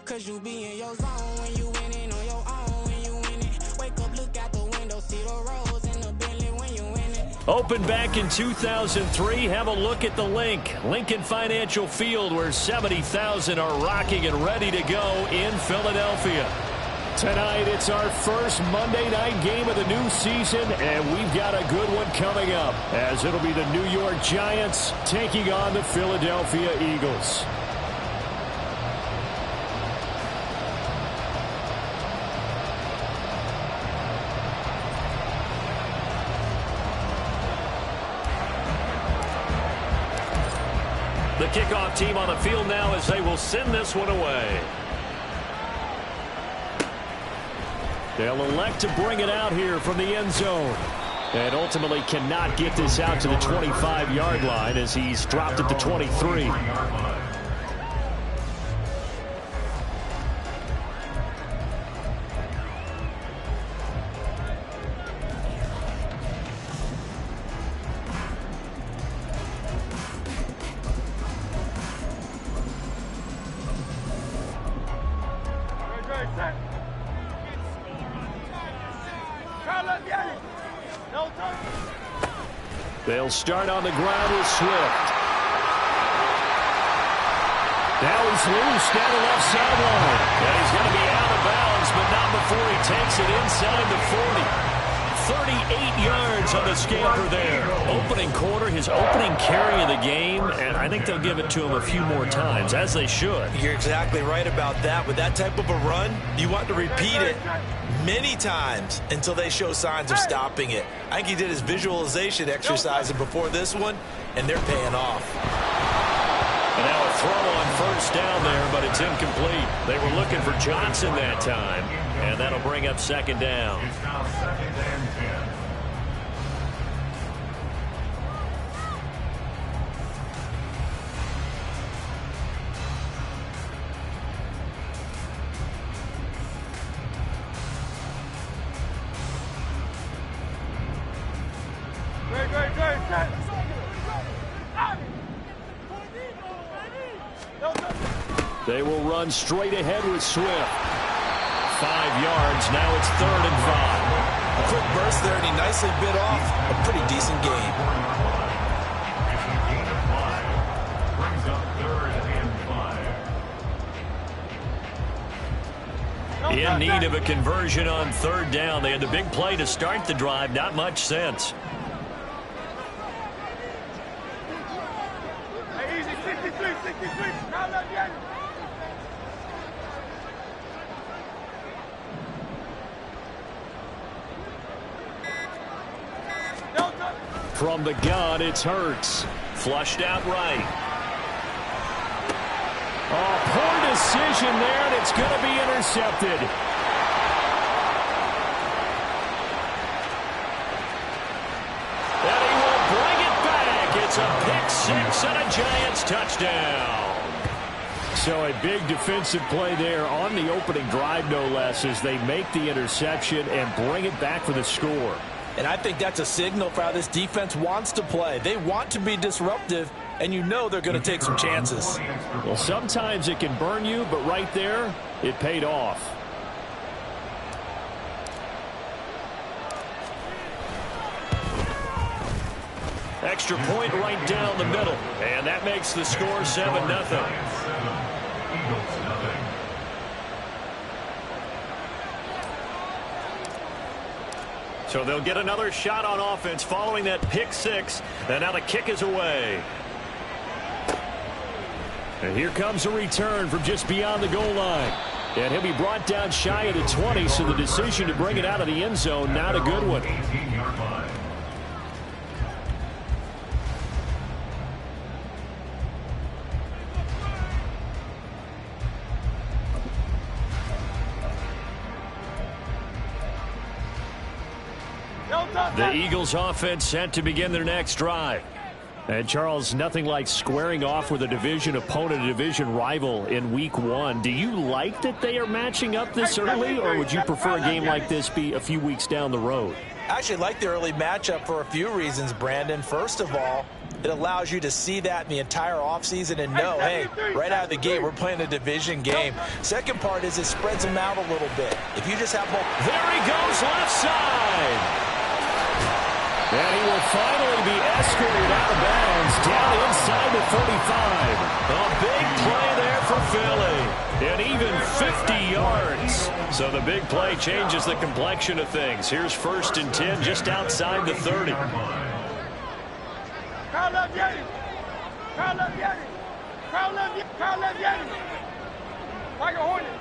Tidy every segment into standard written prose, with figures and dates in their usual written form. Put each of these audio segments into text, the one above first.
Cause you be in your zone when you winning on your own when you winning. Wake up, look out the window, see the roads in the Bentley when you winning. Opened back in 2003, have a look at the link. Lincoln Financial Field, where 70,000 are rocking and ready to go in Philadelphia. Tonight, it's our first Monday night game of the new season, and we've got a good one coming up, as it'll be the New York Giants taking on the Philadelphia Eagles. The kickoff team on the field now as they will send this one away. They'll elect to bring it out here from the end zone. And ultimately cannot get this out to the 25-yard line as he's dropped at the 23. They'll start on the ground with Swift. Now he's loose down the left sideline. And he's going to be out of bounds, but not before he takes it inside the 40. 38 yards on the scamper there. Opening quarter, his opening carry of the game, and I think they'll give it to him a few more times, as they should. You're exactly right about that. With that type of a run, you want to repeat it many times until they show signs of stopping it. I think he did his visualization exercise before this one, and they're paying off. And now a throw on first down there, but it's incomplete. They were looking for Johnson that time, and that'll bring up second down. It's now second and 10. They will run straight ahead with Swift. 5 yards. Now it's 3rd and 5. A quick burst there, and he nicely bit off a pretty decent game. Brings up 3rd and 5. In need of a conversion on 3rd down. They had the big play to start the drive. Not much sense. From the gun, it's Hurts. Flushed out right. Oh, poor decision there, and it's going to be intercepted. And he will bring it back. It's a pick six and a Giants touchdown. So a big defensive play there on the opening drive, no less, as they make the interception and bring it back for the score. And I think that's a signal for how this defense wants to play. They want to be disruptive, and you know they're going to take some chances. Well, sometimes it can burn you, but right there, it paid off. Extra point right down the middle, and that makes the score 7-0. So they'll get another shot on offense following that pick six. And now the kick is away. And here comes a return from just beyond the goal line. And he'll be brought down shy of the 20, so the decision to bring it out of the end zone, not a good one. The Eagles offense set to begin their next drive. And Charles, nothing like squaring off with a division opponent, a division rival in week 1. Do you like that they are matching up this early, or would you prefer a game like this be a few weeks down the road? I actually like the early matchup for a few reasons, Brandon. First of all, it allows you to see that in the entire offseason and know, hey, right out of the gate, we're playing a division game. Second part is it spreads them out a little bit. If you just have both. There he goes, left side. And he will finally be escorted out of bounds down inside the 45. A big play there for Philly. And even 50 yards. So the big play changes the complexion of things. Here's 1st and 10 just outside the 30. Crowd love Yeti. Crowd love Yeti. Crowd love Yeti. Tiger Hornet.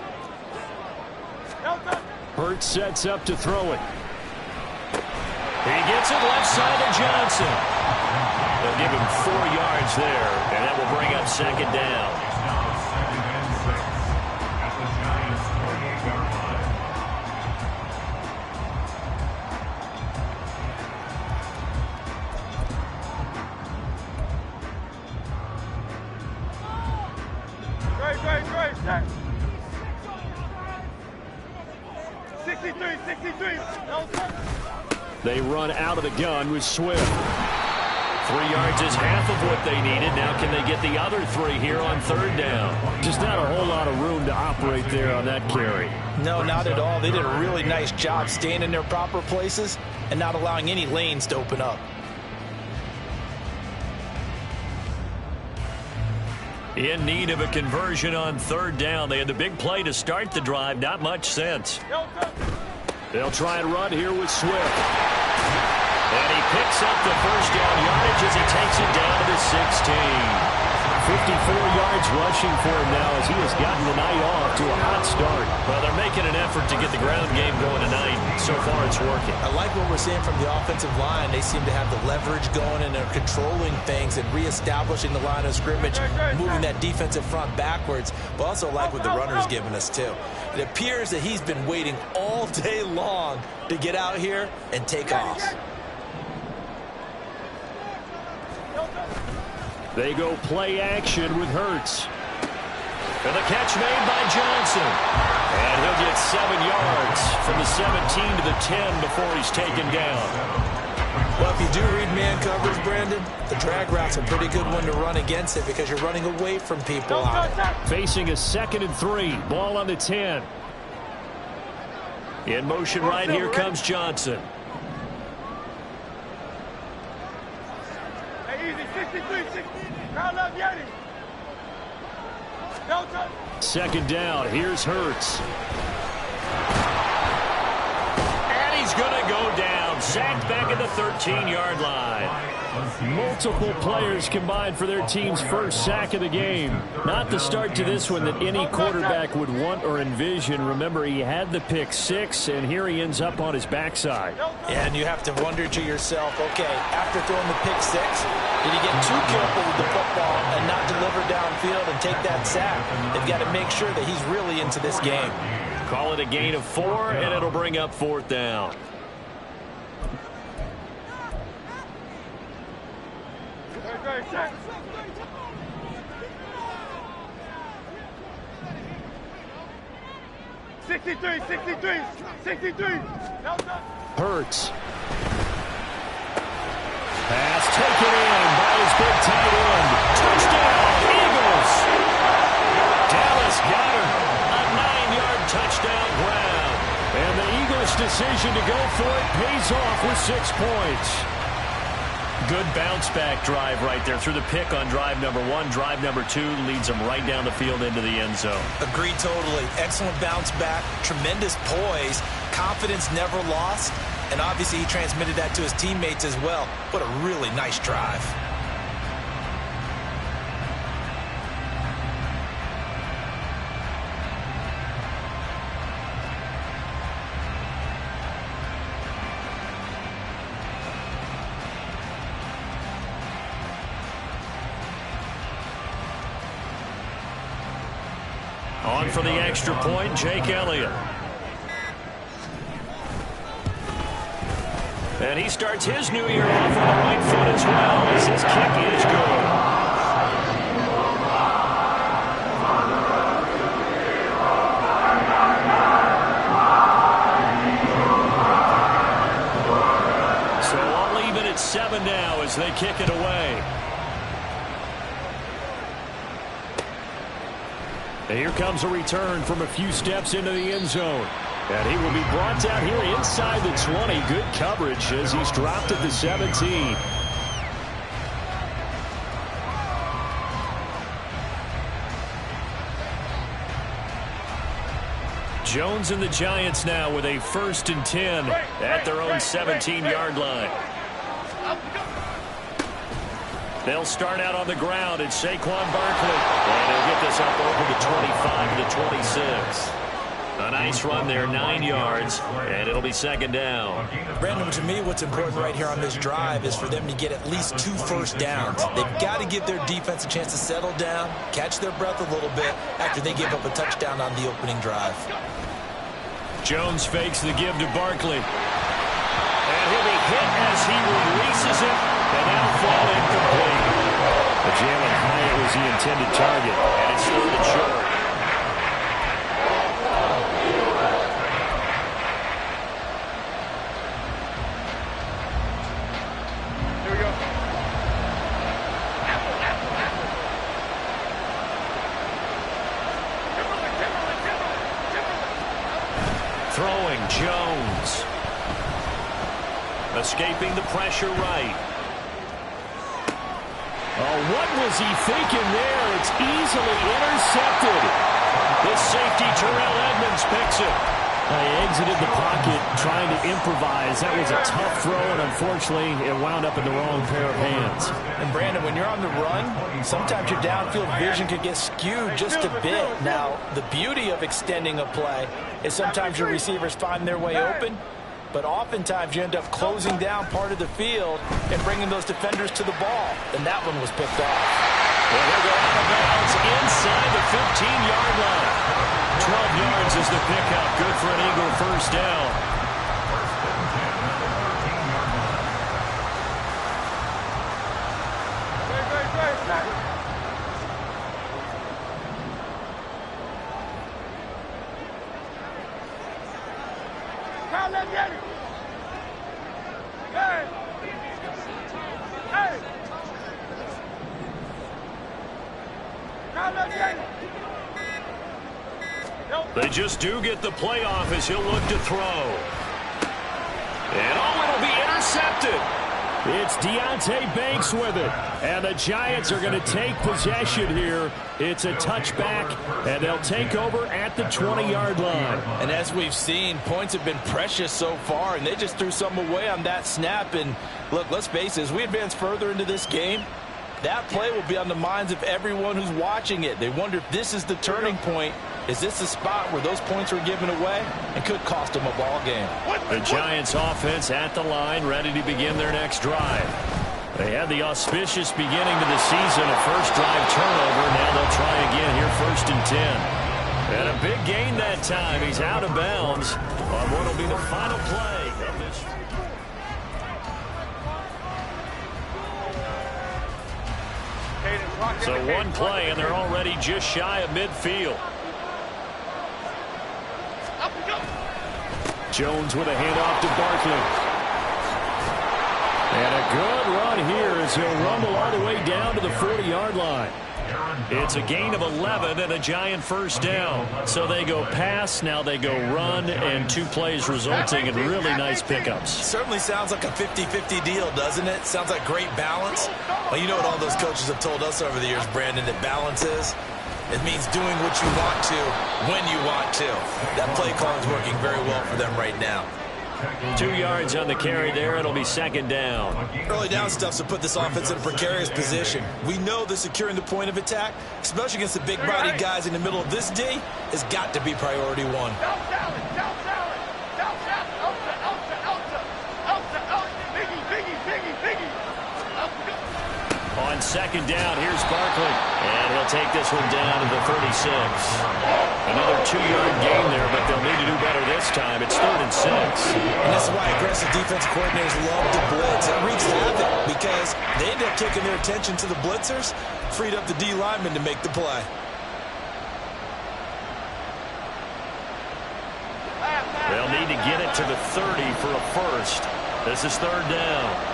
Delta. Hurts sets up to throw it. He gets it left side to Johnson. They'll give him 4 yards there, and that will bring up 2nd down. It's now 2nd and 6 at the Giants' 38-yard line. Great. 63. They run out of the gun with Swift. 3 yards is half of what they needed. Now can they get the other 3 here on 3rd down? Just not a whole lot of room to operate there on that carry. No, not at all. They did a really nice job staying in their proper places and not allowing any lanes to open up. In need of a conversion on 3rd down. They had the big play to start the drive. Not much sense. They'll try and run here with Swift. And he picks up the 1st down yardage as he takes it down to the 16. 54 yards rushing for him now as he has gotten the night off to a hot start. Well, they're making an effort to get the ground game going tonight. So far, it's working. I like what we're seeing from the offensive line. They seem to have the leverage going, and they're controlling things and reestablishing the line of scrimmage, moving that defensive front backwards. But also like what the runner's giving us, too. It appears that he's been waiting all day long to get out here and take off. They go play action with Hurts. And the catch made by Johnson. And he'll get 7 yards from the 17 to the 10 before he's taken down. Well, if you do read man coverage, Brandon, the drag route's a pretty good one to run against it because you're running away from people on it. Facing a 2nd and 3. Ball on the 10. In motion right here comes Johnson. Easy, 63. Crowd love Yeti. Delta. 2nd down. Here's Hurts. And he's going to go down. Sacked back at the 13-yard line. Multiple players combined for their team's 1st sack of the game. Not the start to this one that any quarterback would want or envision. Remember, he had the pick 6, and here he ends up on his backside. Yeah, and you have to wonder to yourself, okay, after throwing the pick 6, did he get too careful with the football and not deliver downfield and take that sack? They've got to make sure that he's really into this game. Call it a gain of 4, and it'll bring up 4th down. Great. 63. Delta. Hurts. Pass taken in by his big tight end. Touchdown, Eagles. Dallas Goedert, a 9-yard touchdown grab. And the Eagles' decision to go for it pays off with 6 points. Good bounce-back drive right there. Through the pick on drive number 1. Drive number 2 leads them right down the field into the end zone. Agreed totally. Excellent bounce back. Tremendous poise. Confidence never lost. And obviously he transmitted that to his teammates as well. What a really nice drive. On for the extra point, Jake Elliott. And he starts his new year off on the right foot as well, as his kick is good. So all even at 7 now as they kick it away. And here comes a return from a few steps into the end zone. And he will be brought down here inside the 20. Good coverage as he's dropped at the 17. Jones and the Giants now with a 1st and 10 at their own 17-yard line. They'll start out on the ground. It's Saquon Barkley. And he'll get this up over the 25 to the 26. A nice run there, 9 yards, and it'll be 2nd down. Brandon, to me, what's important right here on this drive is for them to get at least 2 first downs. They've got to give their defense a chance to settle down, catch their breath a little bit after they give up a touchdown on the opening drive. Jones fakes the give to Barkley. And he'll be hit as he releases it, and that'll fall incomplete. But Jalen Hyatt was the intended target, and it's 3rd and short. Throwing Jones. Escaping the pressure right. Oh, what was he thinking there? It's easily intercepted. This safety, Terrell Edmonds, picks it. He exited the pocket trying to improvise. That was a tough throw, and unfortunately, it wound up in the wrong pair of hands. And Brandon, when you're on the run, sometimes your downfield vision could get skewed just a bit. Now, the beauty of extending a play is sometimes your receivers find their way open, but oftentimes you end up closing down part of the field and bringing those defenders to the ball. And that one was picked off. Well, he'll go out of bounds inside the 15-yard line. 12 yards is the pickup. Good for an Eagle 1st down. They just do get the playoff as he'll look to throw. And it'll be intercepted. It's Deonte Banks with it. And the Giants are going to take possession here. It's a touchback, and they'll take over at the 20-yard line. And as we've seen, points have been precious so far, and they just threw some away on that snap. And look, let's face it, as we advance further into this game, that play will be on the minds of everyone who's watching it. They wonder if this is the turning point. Is this the spot where those points are given away and could cost them a ball game? The Giants offense at the line, ready to begin their next drive. They had the auspicious beginning to the season, a first drive turnover. Now they'll try again here, 1st and 10. And a big gain that time. He's out of bounds on what will be the final play of this. So one play, and they're already just shy of midfield. Jones with a handoff to Barkley. And a good run here as he'll rumble all the way down to the 40-yard line. It's a gain of 11 and a Giant 1st down. So they go pass, now they go run, and 2 plays resulting in really nice pickups. Certainly sounds like a 50-50 deal, doesn't it? Sounds like great balance. Well, you know what all those coaches have told us over the years, Brandon, that balance is? It means doing what you want to when you want to. That play call is working very well for them right now. 2 yards on the carry there. It'll be 2nd down. Early down stuff to put this offense in a precarious position. We know that securing the point of attack, especially against the big-bodied guys in the middle of this D, has got to be priority 1. On second down, here's Barkley. And he'll take this one down to the 36. Another 2-yard gain there, but they'll need to do better this time. It's 3rd and 6. And this is why aggressive defense coordinators love to blitz. It wreaks havoc because they end up taking their attention to the blitzers, freed up the D lineman to make the play. They'll need to get it to the 30 for a first. This is 3rd down.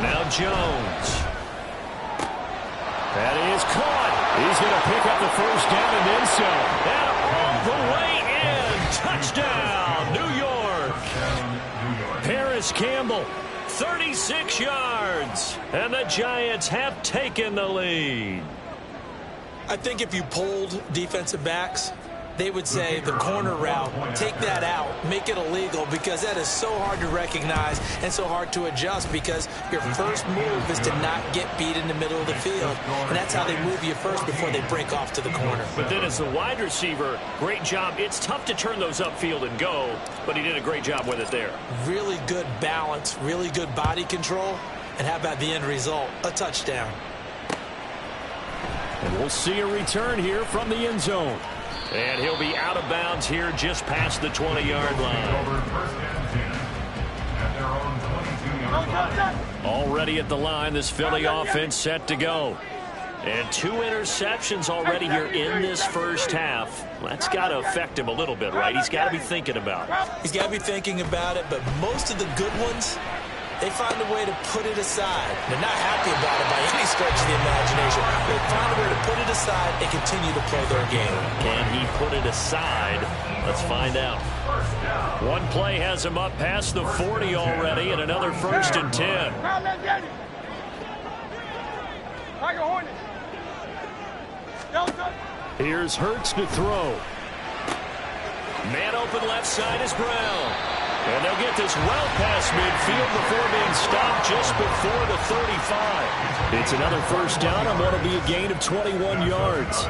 Now Jones. That is caught. He's going to pick up the first down and then some. And all the way in. Touchdown, New York. Paris Campbell, 36 yards. And the Giants have taken the lead. I think if you polled defensive backs, they would say the corner route, take that out, make it illegal, because that is so hard to recognize and so hard to adjust, because your first move is to not get beat in the middle of the field. And that's how they move you first before they break off to the corner. But then as a wide receiver, great job. It's tough to turn those upfield and go, but he did a great job with it there. Really good balance, really good body control. And how about the end result? A touchdown. And we'll see a return here from the end zone. And he'll be out of bounds here just past the 20-yard line. Already at the line, this Philly offense set to go. And 2 interceptions already here in this first half. That's got to affect him a little bit, right? He's got to be thinking about it. He's got to be thinking about it, but most of the good ones, they find a way to put it aside. They're not happy about it by any stretch of the imagination. They find a way to put it aside and continue to play their game. Can he put it aside? Let's find out. One play has him up past the 40 already, and another 1st and 10. Here's Hurts to throw. Man open left side is Brown. And they'll get this well past midfield before being stopped just before the 35. It's another first down on what will be a gain of 21 yards.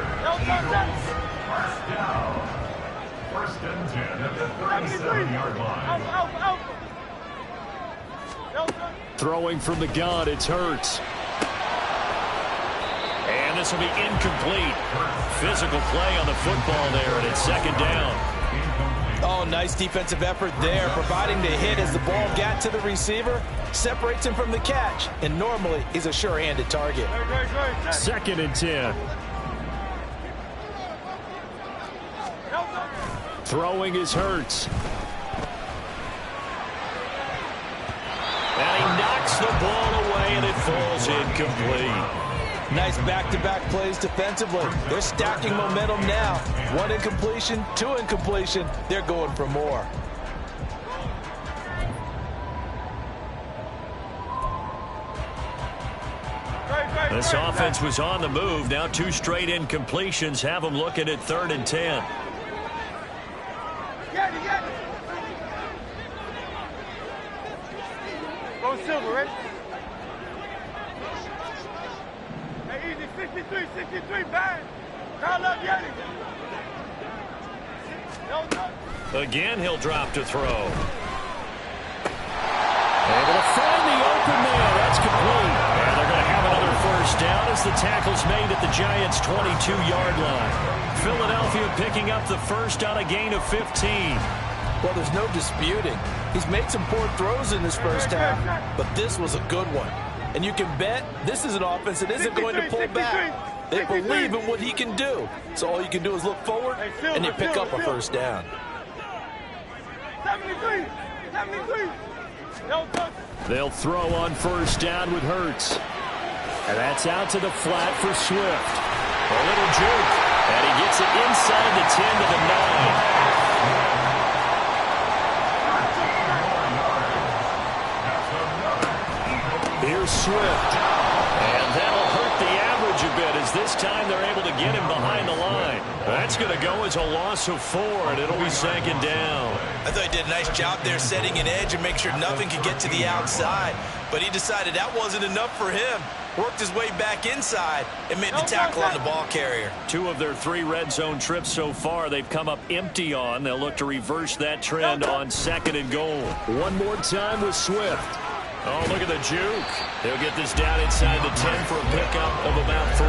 First and 10 at the 37-yard line. Throwing from the gun, it's Hurts. And this will be incomplete. Physical play on the football there, and it's 2nd down. Oh, nice defensive effort there, providing the hit as the ball got to the receiver, separates him from the catch, and normally he's a sure-handed target. 2nd and 10. Throwing is Hurts. And he knocks the ball away, and it falls incomplete. Nice back-to-back plays defensively. They're stacking momentum now. 1 incompletion, 2 incompletion. They're going for more. This offense was on the move. Now 2 straight incompletions have them looking at 3rd and 10. Go Silver, right? Hey, easy, 63, bang. Carl up, Yeti. Again, he'll drop to throw. Able to find the open man. That's complete. And they're going to have another first down as the tackle's made at the Giants' 22-yard line. Philadelphia picking up the first on a gain of 15. Well, there's no disputing. He's made some poor throws in this first half, but this was a good one. And you can bet this is an offense that isn't going to pull back. They believe in what he can do. So all you can do is look forward, and you pick up a first down. 73. They'll throw on first down with Hurts. And that's out to the flat for Swift. A little juke. And he gets it inside the 10 to the 9. Here's Swift. And that'll hurt the average a bit as this time they're able to get him behind the line. That's going to go as a loss of 4, and it'll be 2nd down. I thought he did a nice job there setting an edge and make sure nothing could get to the outside. But he decided that wasn't enough for him. worked his way back inside, and made the tackle on the ball carrier. 2 of their 3 red zone trips so far they've come up empty on. They'll look to reverse that trend on 2nd and goal. One more time with Swift. Oh, look at the juke. They'll get this down inside the 10 for a pickup of about 3.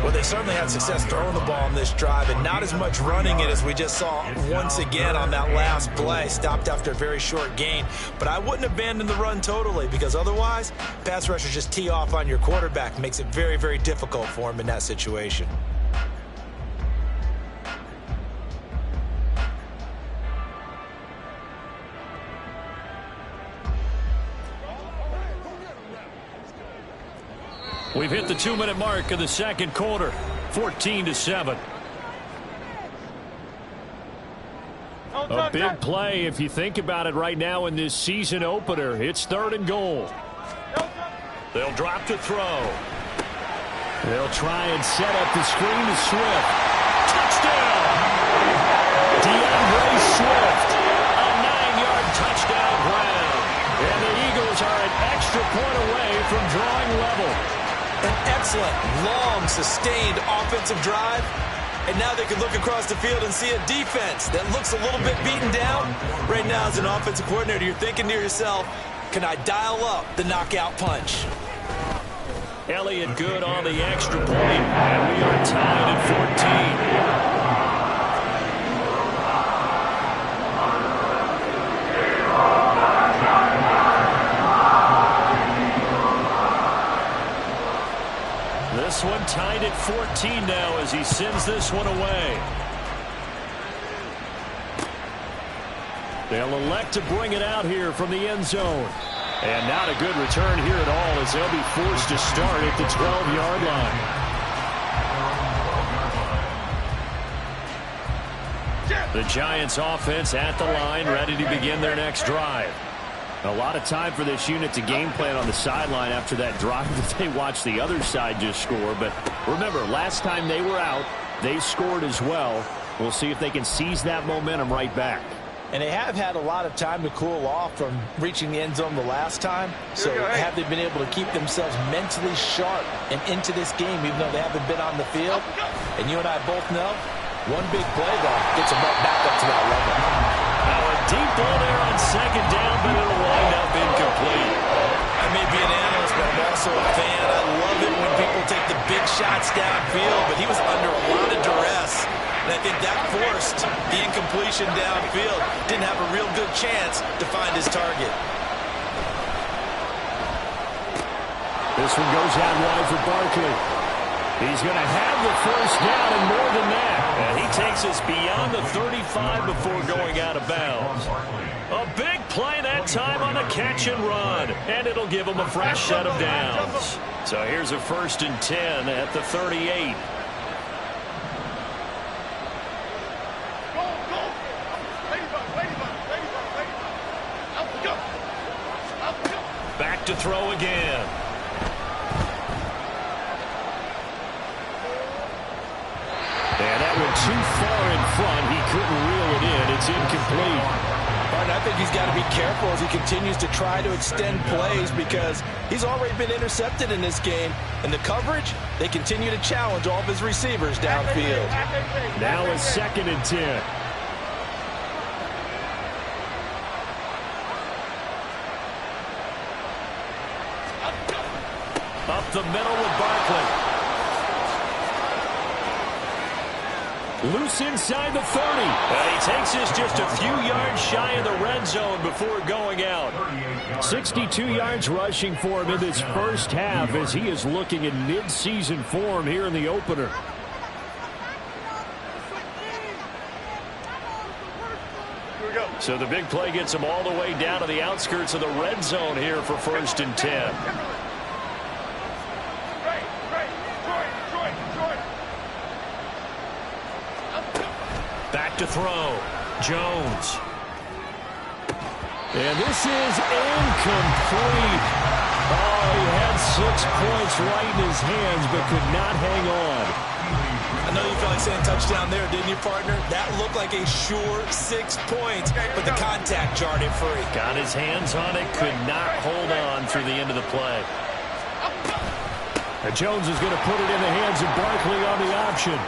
Well, they certainly had success throwing the ball on this drive and not as much running it as we just saw once again on that last play. Stopped after a very short gain. But I wouldn't abandon the run totally, because otherwise, pass rushers just tee off on your quarterback. Makes it very, very difficult for him in that situation. We've hit the 2-minute mark of the 2nd quarter, 14-7. A big play if you think about it right now in this season opener. It's 3rd and goal. They'll drop to throw. They'll try and set up the screen to Swift. Touchdown! DeAndre Swift, a 9-yard touchdown ground. And the Eagles are an extra point away from drawing level. An excellent, long, sustained offensive drive. And now they can look across the field and see a defense that looks a little bit beaten down. Right now, as an offensive coordinator, you're thinking to yourself, can I dial up the knockout punch? Elliott good on the extra point, and we are tied at 14. This one tied at 14 now as he sends this one away. They'll elect to bring it out here from the end zone. And not a good return here at all as they'll be forced to start at the 12-yard line. The Giants offense at the line, ready to begin their next drive. A lot of time for this unit to game plan on the sideline after that drive that they watched the other side just score. But remember, last time they were out, they scored as well. We'll see if they can seize that momentum right back. And they have had a lot of time to cool off from reaching the end zone the last time. So have they been able to keep themselves mentally sharp and into this game, even though they haven't been on the field? And you and I both know, one big play, though, gets them right back up to that level. Now a deep ball there on 2nd down, but it'll wind up incomplete. I may be an analyst, but I'm also a fan. I love it when people take the big shots downfield, but he was under a lot of duress. And I think that forced the incompletion downfield. Didn't have a real good chance to find his target. This one goes out wide for Barkley. He's going to have the first down and more than that. And he takes us beyond the 35 before going out of bounds. A big play that time on the catch and run. And it'll give him a fresh set of downs. So here's a 1st and 10 at the 38. Back to throw again. And that one too far in front. He couldn't reel it in. It's incomplete. Martin, I think he's got to be careful as he continues to try to extend plays because he's already been intercepted in this game. And the coverage, they continue to challenge all of his receivers downfield. Now a 2nd and 10. Up the middle with Barkley. Loose inside the 30. And he takes us just a few yards shy of the red zone before going out. 62 yards rushing for him in this first half as he is looking in mid-season form here in the opener. So the big play gets him all the way down to the outskirts of the red zone here for 1st and 10. Back to throw. Jones. And this is incomplete. Oh, he had 6 points right in his hands, but could not hang on. I know you felt like saying touchdown there, didn't you, partner? That looked like a sure 6 points, but the contact jarred it free. Got his hands on it, could not hold on through the end of the play. And Jones is going to put it in the hands of Barkley on the option.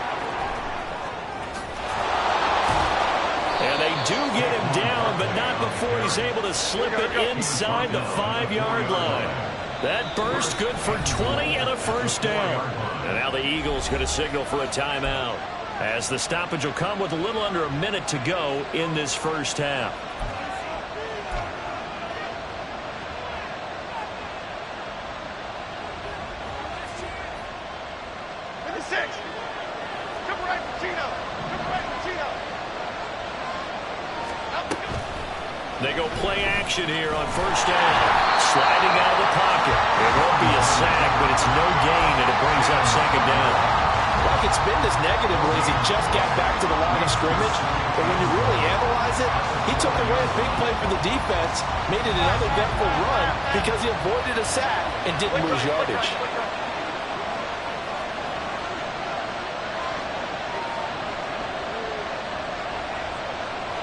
And they do get him down, but not before he's able to slip it inside the 5-yard line. That burst good for 20 and a first down. And now the Eagles going to signal for a timeout, as the stoppage will come with a little under a minute to go in this first half. They go play action here on first down. Sliding out of the pocket. It won't be a sack, but it's no gain, and it brings up second down. Lockett's been this negative where he just got back to the line of scrimmage. But when you really analyze it, he took away a big play for the defense, made it an uneventful run because he avoided a sack and didn't lose yardage.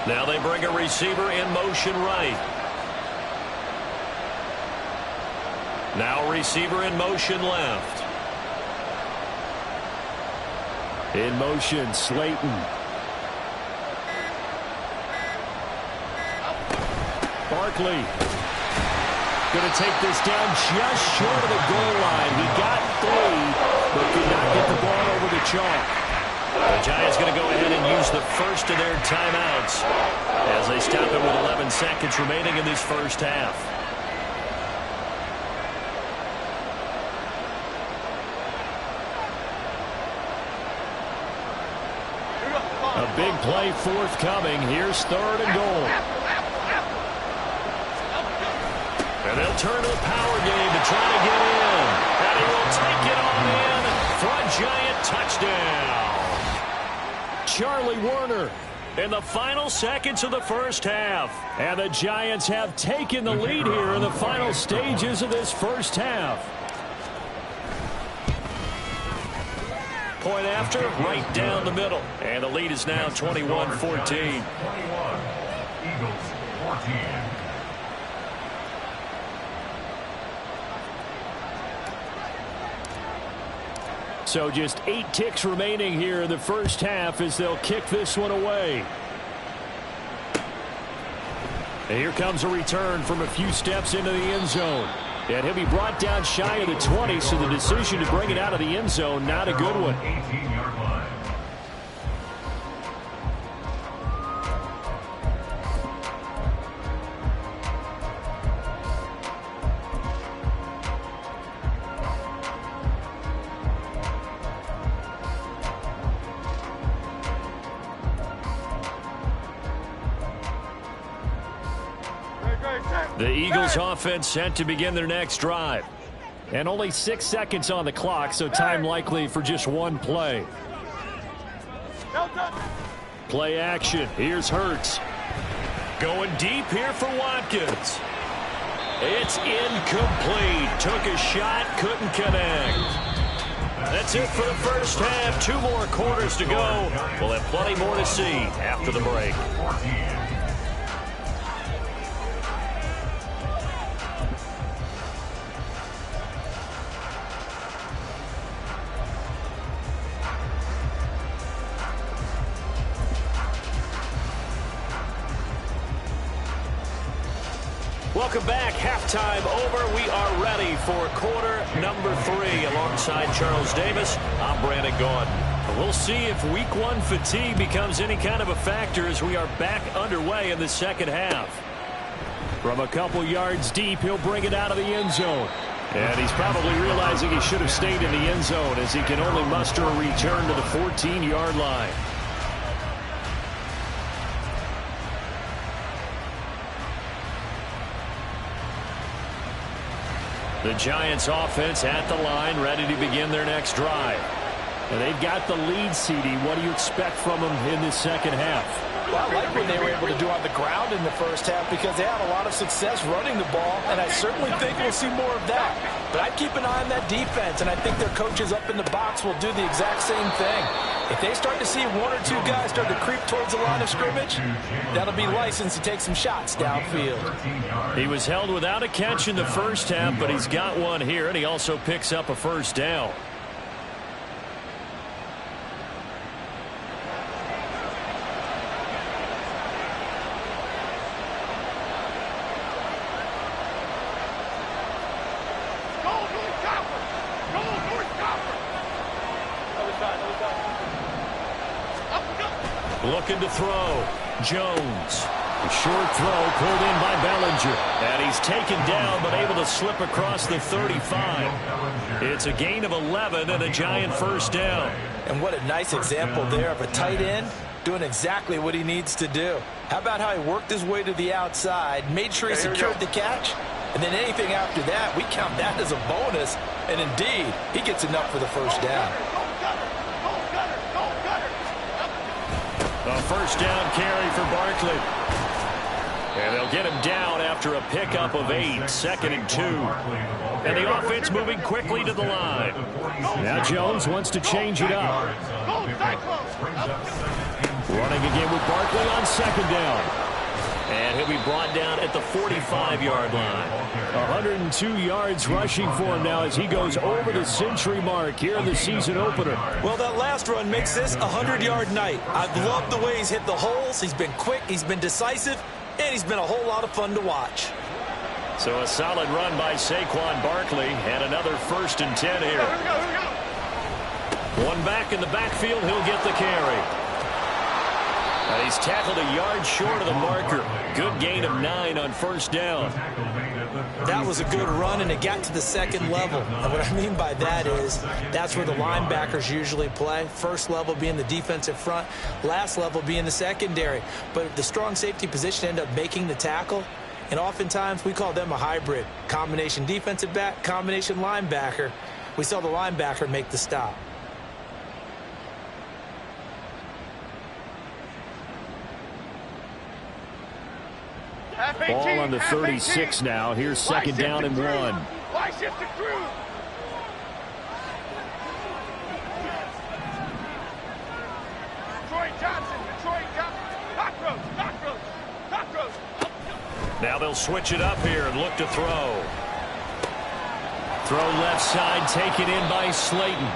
Now they bring a receiver in motion right. Now receiver in motion left. In motion, Slayton. Barkley. Going to take this down just short of the goal line. He got 3, but could not get the ball over the chalk. The Giants going to go ahead and use the first of their timeouts as they stop it with 11 seconds remaining in this first half. A big play forthcoming. Here's 3rd and goal. And they'll turn to the power game to try to get in. And he will take it on in for a Giant touchdown. Charlie Werner in the final seconds of the first half. And the Giants have taken the lead here in the final stages of this first half. Point after, right down the middle. And the lead is now 21-14. 21, Eagles 14. So just 8 ticks remaining here in the first half as they'll kick this one away. And here comes a return from a few steps into the end zone. And he'll be brought down shy of the 20, so the decision to bring it out of the end zone, not a good one. 18-yard line. The Eagles offense set to begin their next drive. And only 6 seconds on the clock, so time likely for just one play. Play action. Here's Hurts. Going deep here for Watkins. It's incomplete. Took a shot, couldn't connect. That's it for the first half. 2 more quarters to go. We'll have plenty more to see after the break. Welcome back. Halftime over. We are ready for quarter number 3. Alongside Charles Davis, I'm Brandon Gordon. We'll see if week 1 fatigue becomes any kind of a factor as we are back underway in the second half. From a couple yards deep, he'll bring it out of the end zone. And he's probably realizing he should have stayed in the end zone as he can only muster a return to the 14-yard line. The Giants offense at the line, ready to begin their next drive. And they've got the lead, CD. What do you expect from them in this second half? Well, I like what they were able to do on the ground in the first half because they had a lot of success running the ball, and I certainly think we'll see more of that. But I'd keep an eye on that defense, and I think their coaches up in the box will do the exact same thing. If they start to see one or two guys start to creep towards the line of scrimmage, that'll be licensed to take some shots downfield. He was held without a catch in the first half, but he's got one here, and he also picks up a first down. Looking to throw. Jones. A short throw pulled in by Bellinger. And he's taken down but able to slip across the 35. It's a gain of 11 and a Giant first down. And what a nice example there of a tight end doing exactly what he needs to do. How about how he worked his way to the outside, made sure he secured the catch, and then anything after that, we count that as a bonus. And indeed, he gets enough for the first down. A first down carry for Barkley. And they'll get him down after a pickup of 8, 2nd and 2. And the offense moving quickly to the line. Now Jones wants to change it up. Running again with Barkley on 2nd down. And he'll be brought down at the 45-yard line. 102 yards rushing for him now as he goes over the century mark here in the season opener. Well, that last run makes this a 100-yard night. I've loved the way he's hit the holes. He's been quick, he's been decisive, and he's been a whole lot of fun to watch. So a solid run by Saquon Barkley and another 1st and 10 here. One back in the backfield, he'll get the carry. He's tackled a yard short of the marker. Good gain of 9 on first down. That was a good run, and it got to the 2nd level. And what I mean by that is that's where the linebackers usually play. First level being the defensive front, last level being the secondary. But the strong safety position ended up making the tackle, and oftentimes we call them a hybrid. Combination defensive back, combination linebacker. We saw the linebacker make the stop. Ball on the 36 now. Here's 2nd down and 1. Why shift the crew? Detroit Johnson. Cockroach. Now they'll switch it up here and look to throw. Throw left side, taken in by Slayton.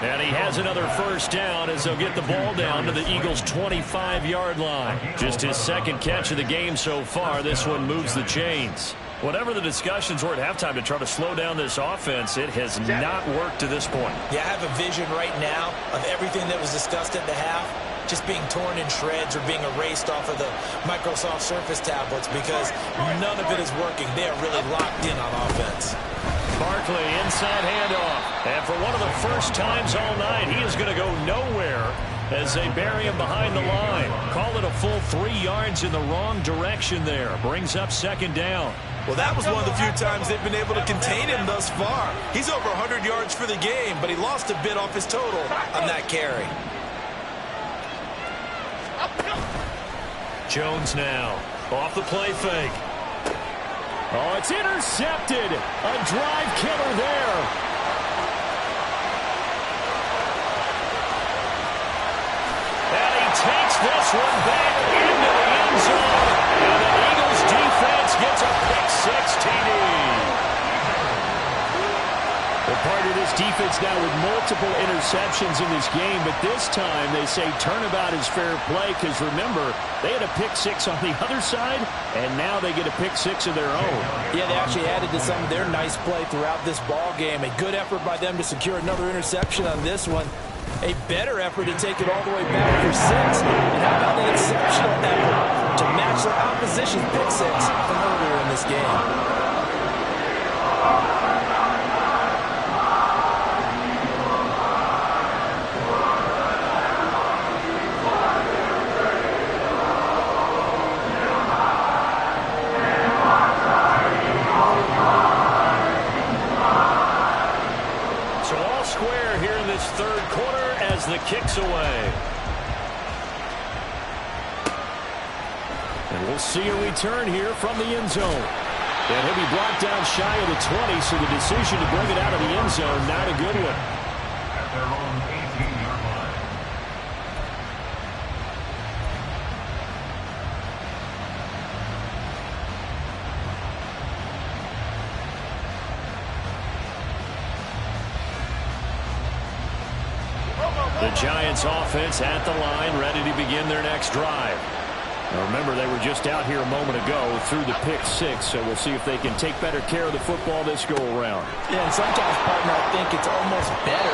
And he has another first down as they'll get the ball down to the Eagles' 25-yard line. Just his 2nd catch of the game so far. This one moves the chains. Whatever the discussions were at halftime to try to slow down this offense, it has not worked to this point. Yeah, I have a vision right now of everything that was discussed at the half just being torn in shreds or being erased off of the Microsoft Surface tablets because none of it is working. They are really locked in on offense. Barkley, inside handoff. And for one of the first times all night, he is going to go nowhere as they bury him behind the line. Call it a full 3 yards in the wrong direction there. Brings up 2nd down. Well, that was one of the few times they've been able to contain him thus far. He's over 100 yards for the game, but he lost a bit off his total on that carry. Jones now off the play fake. Oh, it's intercepted. A drive killer there. And he takes this one back into the end zone. And the Eagles defense gets a pick-6 TD. Well, part of this defense now with multiple interceptions in this game, but this time they say turnabout is fair play because, remember, they had a pick-6 on the other side, and now they get a pick-6 of their own. Yeah, they actually added to some of their nice play throughout this ball game. A good effort by them to secure another interception on this one. A better effort to take it all the way back for 6. And how about an exceptional effort to match their opposition's pick-6 from earlier in this game. The kicks away. see a return here from the end zone. And he'll be brought down shy of the 20, so the decision to bring it out of the end zone, not a good one. At their own 18-yard line. The Giants offense at the line, ready to begin their next drive. Now remember, they were just out here a moment ago through the pick six, so we'll see if they can take better care of the football this go around. Yeah, and sometimes, partner, I think it's almost better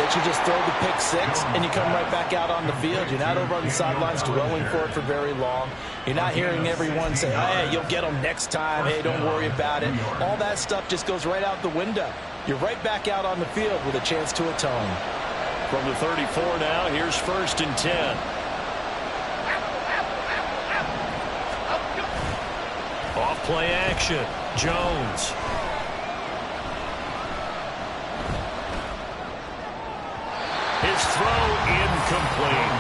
that you just throw the pick six and you come right back out on the field. You're not over on the sidelines dwelling for it for very long. You're not hearing everyone say, hey, you'll get them next time. Hey, don't worry about it. All that stuff just goes right out the window. You're right back out on the field with a chance to atone. From the 34 now, here's 1st and 10. Off play action. Jones. His throw incomplete.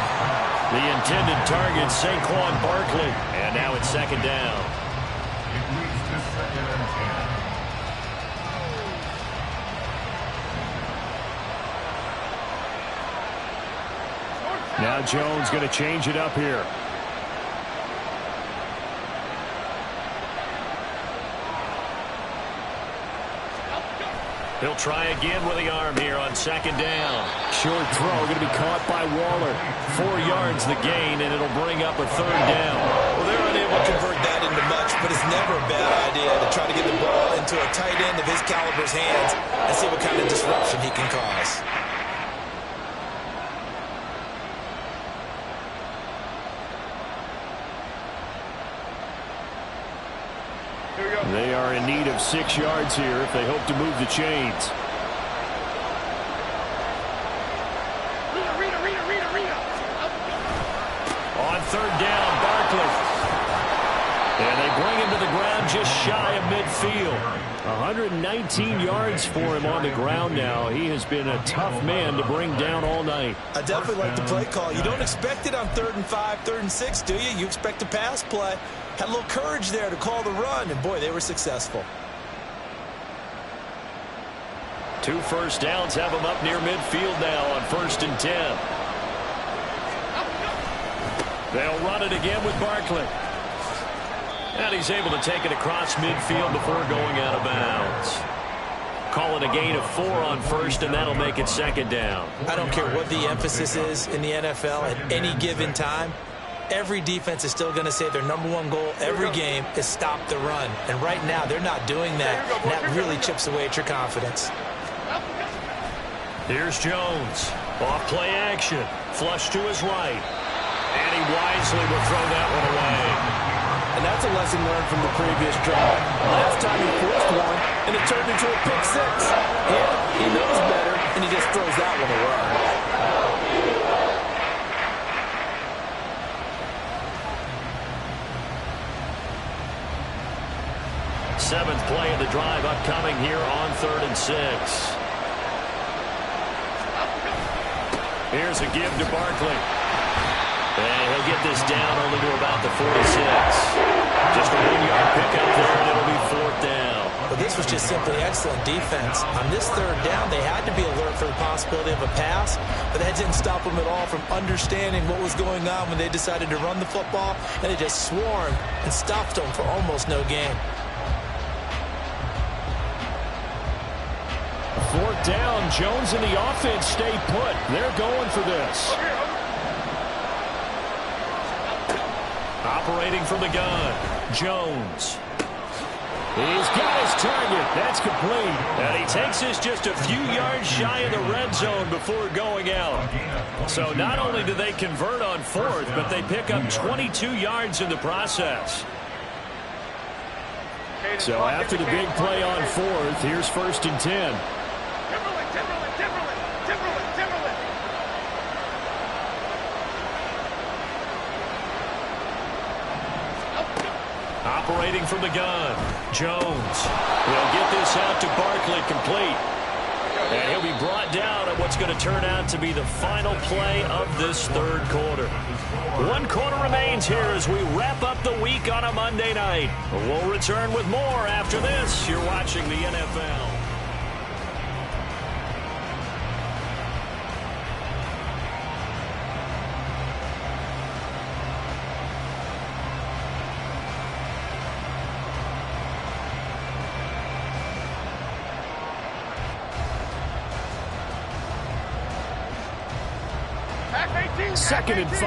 The intended target, Saquon Barkley. And now it's 2nd down. It leads to 2nd and 10. Now Jones going to change it up here. He'll try again with the arm here on 2nd down. Short throw going to be caught by Waller. 4 yards the gain, and it'll bring up a 3rd down. Well, they're unable to convert that into much, but it's never a bad idea to try to get the ball into a tight end of his caliber's hands and see what kind of disruption he can cause. They are in need of 6 yards here if they hope to move the chains. On 3rd down, Barkley. And they bring him to the ground just shy of midfield. 119 yards for him on the ground now. He has been a tough man to bring down all night. I definitely like the play call. You don't expect it on 3rd and 5, 3rd and 6, do you? You expect a pass play. Had a little courage there to call the run, and boy, they were successful. 2 first downs have him up near midfield now on 1st and 10. They'll run it again with Barkley. And he's able to take it across midfield before going out of bounds. Call it a gain of 4 on 1st, and that'll make it 2nd down. I don't care what the emphasis is in the NFL at any given time. Every defense is still going to say their #1 goal every game is stop the run. And right now, they're not doing that, and that really chips away at your confidence. Here's Jones. Off play action. Flush to his right. And he wisely will throw that one away. And that's a lesson learned from the previous drive. Last time he forced one, and it turned into a pick six. Yeah, he knows better, and he just throws that one away. 7th play of the drive upcoming here on 3rd and 6. Here's a give to Barkley. And he'll get this down only to about the 46. Just a 1-yard pickup there, and it'll be 4th down. But this was just simply excellent defense. On this 3rd down, they had to be alert for the possibility of a pass, but that didn't stop them at all from understanding what was going on when they decided to run the football, and they just swarmed and stopped them for almost no gain. 4th down, Jones and the offense stay put. They're going for this. Operating from the gun, Jones. He's got his target. That's complete. And he takes this just a few yards shy of the red zone before going out. So not only do they convert on 4th, but they pick up 22 yards in the process. So after the big play on 4th, here's 1st and 10. Operating from the gun, Jones. Will get this out to Barkley, complete. And he'll be brought down at what's going to turn out to be the final play of this third quarter. 1 quarter remains here as we wrap up the week on a Monday night. We'll return with more after this. You're watching the NFL. Second and 5.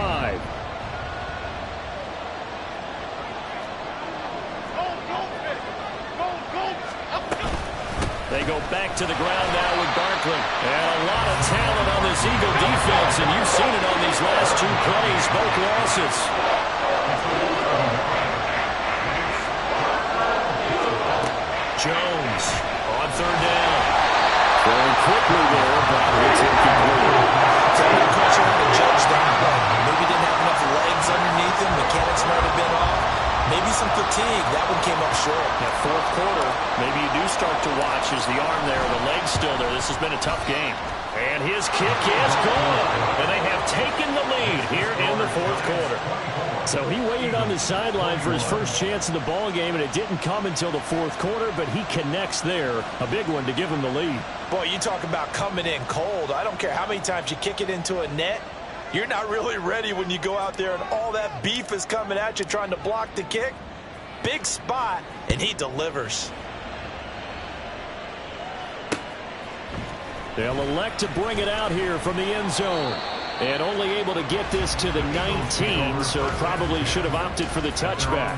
They go back to the ground now with Barkley. And a lot of talent on this Eagle defense, and you've seen it on these last 2 plays, both losses. Jones on third down. Going quickly there, but it's incomplete. So I'm not quite sure how to judge that, but maybe didn't have enough legs underneath him. Mechanics might have been off. Maybe some fatigue. That one came up short. That fourth quarter, maybe you do start to watch as the arm there, the leg's still there. This has been a tough game. And his kick is good. And they have taken the lead here in the fourth quarter. So he waited on the sideline for his first chance in the ball game, and it didn't come until the fourth quarter, but he connects there. A big one to give him the lead. Boy, you talk about coming in cold. I don't care how many times you kick it into a net. You're not really ready when you go out there and all that beef is coming at you trying to block the kick. Big spot, and he delivers. They'll elect to bring it out here from the end zone. And only able to get this to the 19, so probably should have opted for the touchback.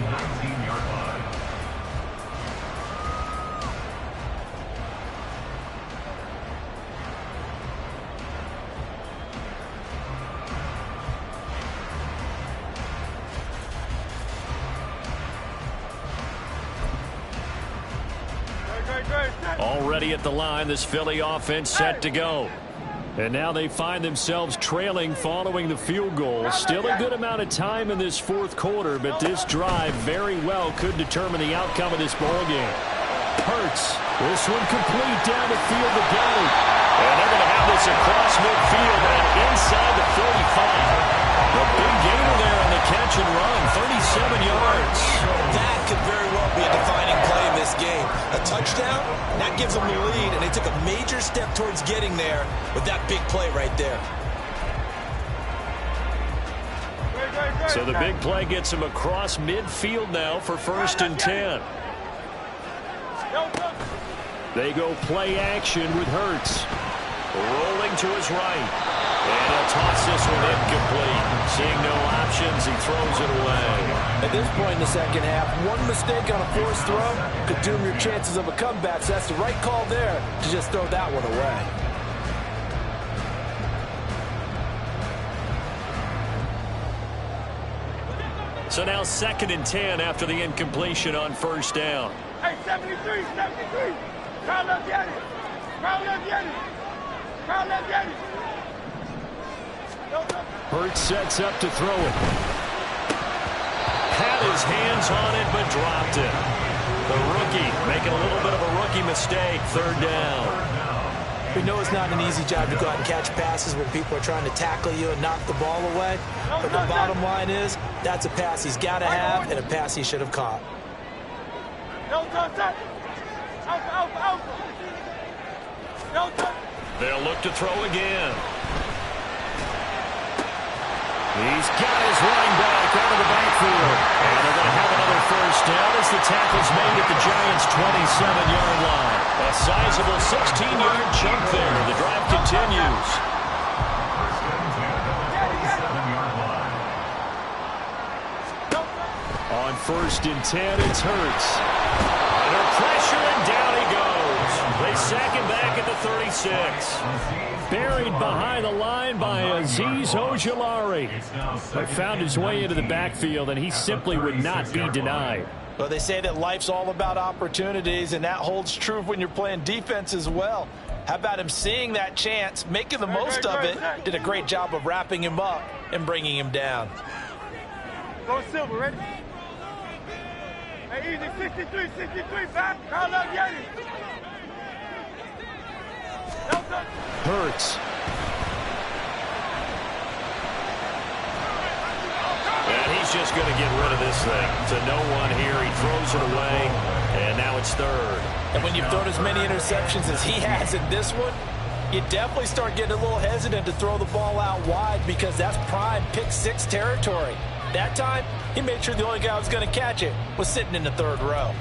Already at the line, this Philly offense set to go. And now they find themselves trailing following the field goal. Still a good amount of time in this fourth quarter, but this drive very well could determine the outcome of this ball game. Hurts. This one complete down the field to Galley. And they're going to have this across midfield and inside the 35. The big gainer there on the catch and run, 37 yards. That could very well be a defining play in this game. A touchdown, that gives them the lead, and they took a major step towards getting there with that big play right there. So the big play gets them across midfield now for 1st and 10. They go play action with Hurts. Rolling to his right. And he'll toss this one incomplete. Seeing no options, he throws it away. At this point in the second half, one mistake on a forced throw could doom your chances of a comeback. So that's the right call there to just throw that one away. So now 2nd and 10 after the incompletion on 1st down. Hey, 73, 73. Crowd left, get it. Crowd left, get it. Crowd left, get it. Hurts sets up to throw it. Had his hands on it, but dropped it. The rookie making a little bit of a rookie mistake. 3rd down. We know it's not an easy job to go out and catch passes when people are trying to tackle you and knock the ball away. But the bottom line is, that's a pass he's got to have and a pass he should have caught. They'll look to throw again. He's got his running back out of the backfield. And they're going to have another 1st down as the tackle's made at the Giants' 27-yard line. A sizable 16-yard chunk there. The drive continues. On 1st and 10, it's Hurts. Under pressure, and down he goes. They sack him back at the 36. Buried behind the line by Azeez Ojulari. But found his way into the backfield, and he simply would not be denied. Well, they say that life's all about opportunities, and that holds true when you're playing defense as well. How about him seeing that chance, making the most of it, did a great job of wrapping him up and bringing him down. Go Silver, ready? Hey, easy, 63, back. Crowd left, get it. Hurts. And he's just going to get rid of this thing. To no one here. He throws it away, and now it's third. And when you've thrown as many interceptions as he has in this one, you definitely start getting a little hesitant to throw the ball out wide because that's prime pick six territory. That time, he made sure the only guy who was going to catch it was sitting in the third row.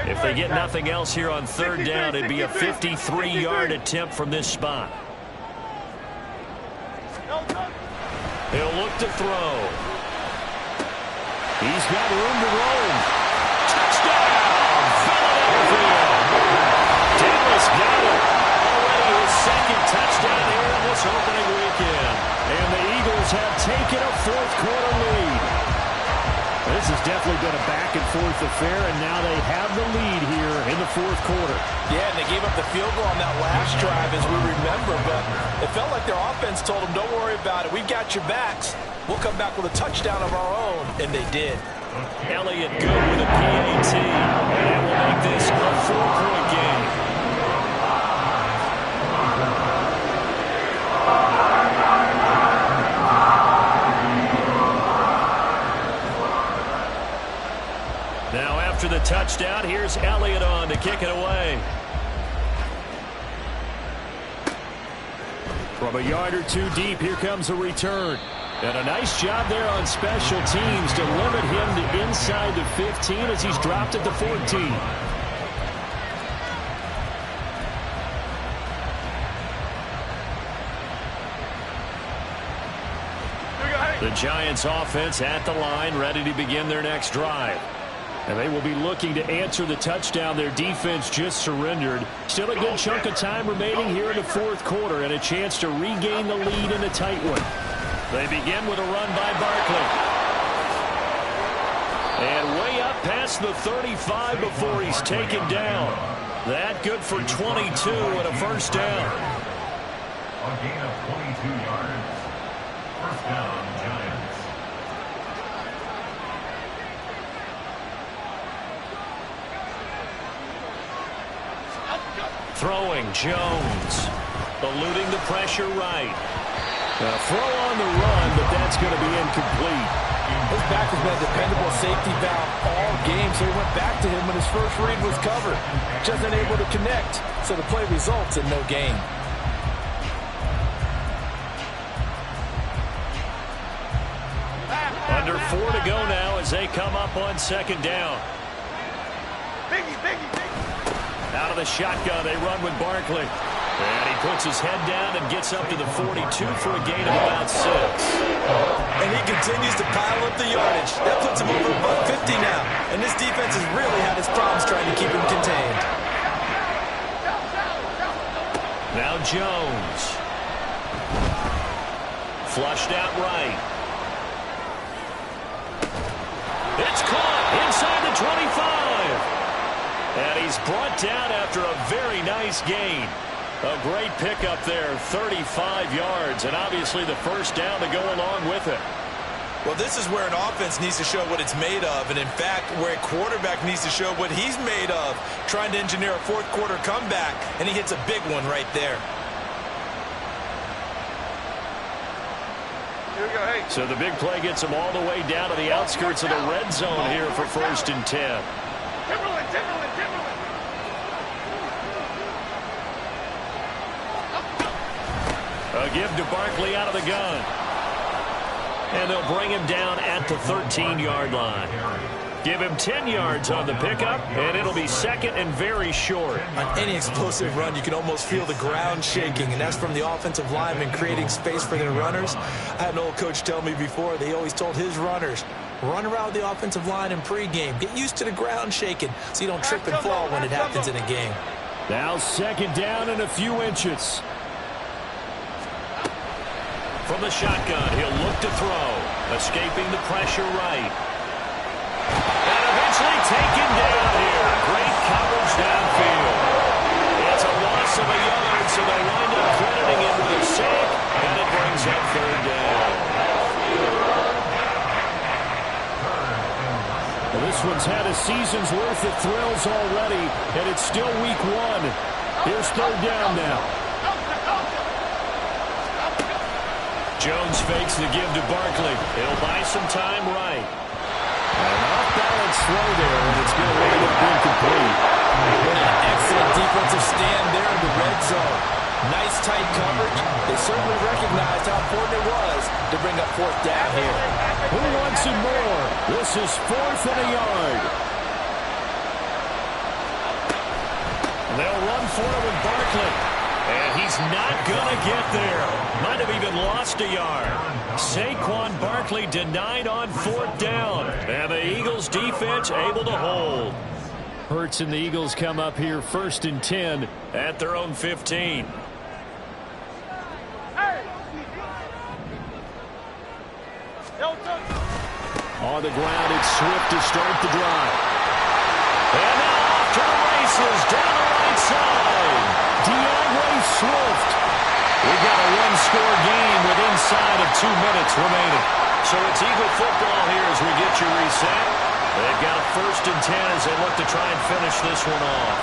If they get nothing else here on third down, it'd be a 53-yard attempt from this spot. He'll look to throw. He's got room to roam. Touchdown, Philadelphia. Dallas got it. Already his second touchdown here in this opening weekend. And the Eagles have taken a fourth-quarter lead. This has definitely been a back-and-forth affair, and now they have the lead here in the fourth quarter. Yeah, and they gave up the field goal on that last drive, as we remember, but it felt like their offense told them, don't worry about it. We've got your backs. We'll come back with a touchdown of our own, and they did. Elliott good with a PAT, and that will make this a 4-point game. Now after the touchdown, here's Elliott on to kick it away. From a yard or two deep, here comes a return. And a nice job there on special teams to limit him to inside the 15 as he's dropped at the 14. The Giants offense at the line, ready to begin their next drive. And they will be looking to answer the touchdown their defense just surrendered. Still a good chunk of time remaining here in the fourth quarter and a chance to regain the lead in a tight one. They begin with a run by Barkley. And way up past the 35 before he's taken down. That good for 22 and a first down. A gain of 22 yards. First down, Giants. Throwing, Jones. Eluding the pressure right. A throw on the run, but that's going to be incomplete. His back has been a dependable safety valve all game, so he went back to him when his first read was covered. Just unable to connect, so the play results in no gain. Under 4 to go now as they come up on second down. Out of the shotgun, they run with Barkley. And he puts his head down and gets up to the 42 for a gain of about 6. And he continues to pile up the yardage. That puts him over above 50 now. And this defense has really had its problems trying to keep him contained. Now Jones. Flushed out right. It's caught inside the 25. And he's brought down after a very nice gain. A great pickup there, 35 yards, and obviously the first down to go along with it. Well, this is where an offense needs to show what it's made of, and in fact, where a quarterback needs to show what he's made of, trying to engineer a fourth quarter comeback, and he hits a big one right there. So the big play gets him all the way down to the outskirts of the red zone here for 1st and 10. A give to Barkley out of the gun. And they'll bring him down at the 13-yard line. Give him 10 yards on the pickup, and it'll be second and very short. On any explosive run, you can almost feel the ground shaking, and that's from the offensive linemen creating space for their runners. I had an old coach tell me before, they always told his runners, run around the offensive line in pregame. Get used to the ground shaking so you don't trip and fall when it happens in a game. Now second down and a few inches. From the shotgun, he'll look to throw. Escaping the pressure right. And eventually taken down here. Great coverage downfield. It's a loss of a yard, so they wind up crediting him with a sack, and it brings up third down. had a season's worth of thrills already, and it's still week 1. Here's third down now. Jones fakes the give to Barkley. He'll buy some time right. An off-balance throw there, and it's going to end up incomplete. An excellent defensive stand there in the red zone. Nice tight coverage. They certainly recognized how important it was to bring up fourth down here. Who wants it more? This is 4th and a yard. They'll run for it with Barkley. And he's not going to get there. Might have even lost a yard. Saquon Barkley denied on 4th down. And the Eagles defense able to hold. Hurts and the Eagles come up here 1st and 10 at their own 15. On the ground, it's Swift to start the drive. And now off to the races down the right side. DeAndre Swift. We've got a one-score game with inside of 2 minutes remaining. So it's Eagle football here as we get you reset. They've got a 1st and 10 as they look to try and finish this one off.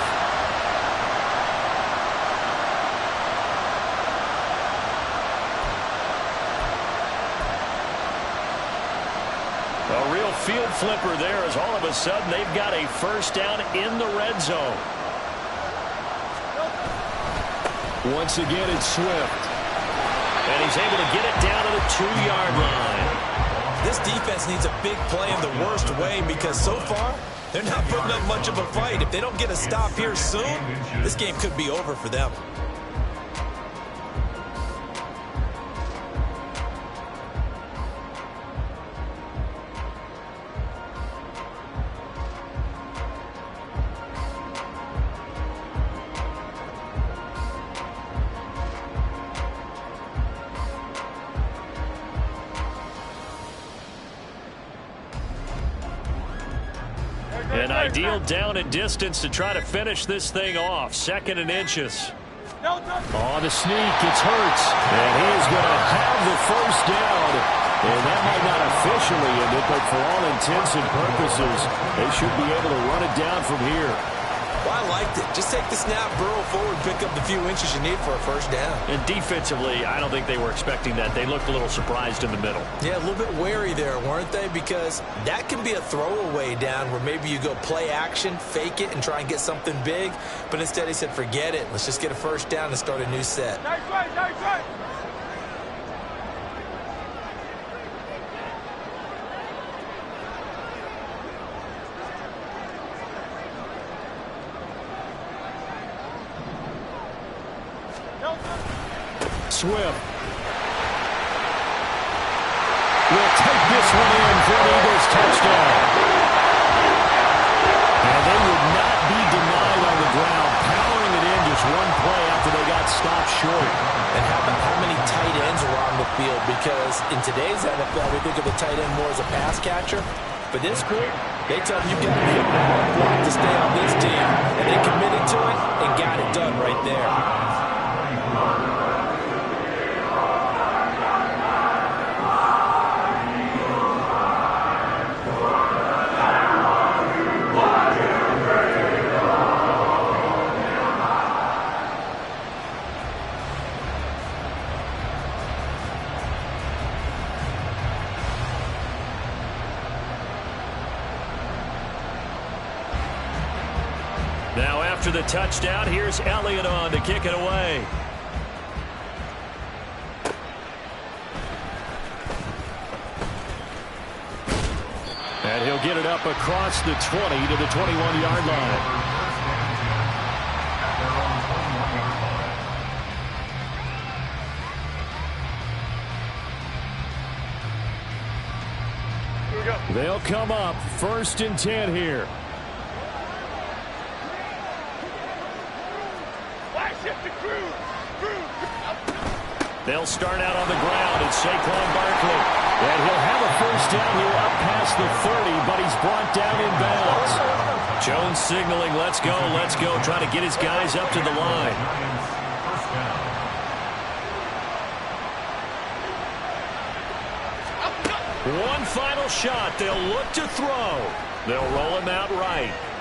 A real field flipper there as all of a sudden they've got a 1st down in the red zone. Once again, it's Swift. And he's able to get it down to the 2-yard line. This defense needs a big play in the worst way because so far they're not putting up much of a fight. If they don't get a stop here soon, this game could be over for them. An ideal down and distance to try to finish this thing off. 2nd and inches. On the sneak, it's Hurts. And he is going to have the 1st down. And that might not officially end it, but for all intents and purposes, they should be able to run it down from here. Well, I liked it. Just take the snap, burrow forward, pick up the few inches you need for a 1st down. And defensively, I don't think they were expecting that. They looked a little surprised in the middle. Yeah, a little bit wary there, weren't they? Because that can be a throwaway down where maybe you go play action, fake it, and try and get something big. But instead he said, forget it. Let's just get a 1st down and start a new set. Nice right. Swift will take this one in for an Eagles touchdown. And they would not be denied on the ground, powering it in just one play after they got stopped short. And how about how many tight ends are on the field? Because in today's NFL, we think of the tight end more as a pass catcher. But this group, they tell you got to hit the ball block to stay on this team. And they committed to it and got it done right there. Now after the touchdown, here's Elliott on to kick it away. And he'll get it up across the 20 to the 21-yard line. They'll come up 1st and 10 here. They'll start out on the ground. It's Saquon Barkley. And he'll have a 1st down here up past the 30, but he's brought down in bounds. Jones signaling, let's go, trying to get his guys up to the line. One final shot. They'll look to throw. They'll roll him out right.